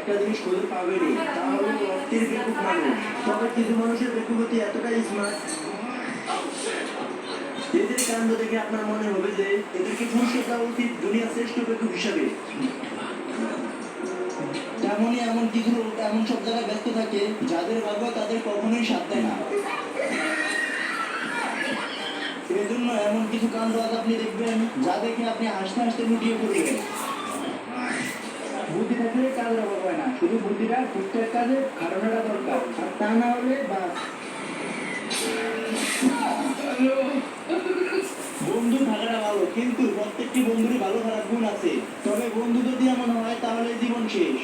একটা জিনিস খুঁজে পাবেনি, তা হলো অস্থির বেকুব মানুষ। তবে কিছু মানুষের বেকুবতি এতটাই স্মার্ট, এদের কাণ্ড দেখে আপনার মনে হবে যে এদেরকে পুরস্কার দেওয়া উচিত দুনিয়ার শ্রেষ্ঠ বেকুব হিসাবে। তেমনই এমন কিছু লোক এমন সব জায়গায় ব্যস্ত থাকে যাদের ভাগ্য তাদের কখনোই সাথ দেয় না। এজন্য এমন কিছু কাণ্ড আজ আপনি দেখবেন যা দেখে আপনি হাসতে হাসতে লুটিয়ে পড়বেন। বুদ্ধি থাকলে কাজের অভাব হয় না, শুধু বুদ্ধিটা ঠিকঠাক কাজে খাটানোটা দরকার, আর তা না হলে বাস। বন্ধু থাকাটা ভালো, কিন্তু প্রত্যেকটি বন্ধুরই ভালো খারাপ গুণ আছে। তবে বন্ধু যদি এমন হয় তাহলে জীবন শেষ।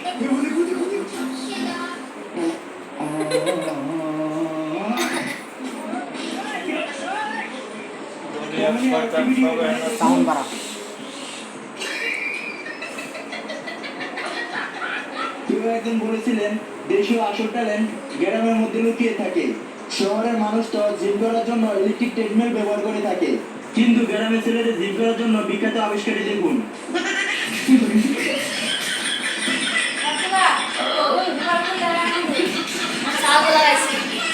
সাউন্ড বাড়া। কেউ একজন বলেছিলেন দেশীয় আসল ট্যালেন্ট গ্রামের মধ্যে লুকিয়ে থাকে। শহরের মানুষ তো জিম করার জন্য ইলেকট্রিক ট্রেডমিল ব্যবহার করে থাকে, কিন্তু গ্রামের ছেলেদের জিম করার জন্য বিখ্যাত আবিষ্কারী দেখুন।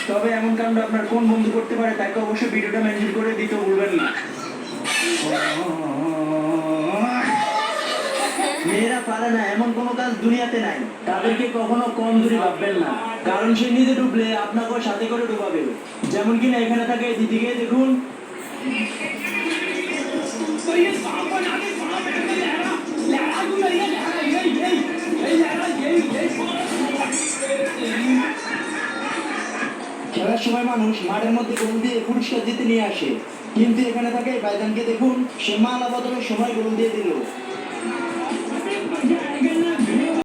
তবে এমন কাণ্ড আপনার কোন বন্ধু করতে পারে তাকে অবশ্যই ভিডিওটা মেনশন করে দিতে ভুলবেন না। মেয়েরা পারে না এমন কোনো কাজ দুনিয়াতে নাই, তাদেরকে কখনো কম দূরে ভাববেন না, কারণ সে নিজে ডুবলে আপনাকেও সাথে করে ডুবাবে। যেমন কিনা এখানে থাকে দিদিকে দেখুন। খেলার সময় মানুষ মাঠের মধ্যে গোল দিয়ে পুরস্কার জিতে নিয়ে আসে, কিন্তু এখানে থাকে ভাইজানকে দেখুন, সে মালা বদলের সময় গোল দিয়ে দিল।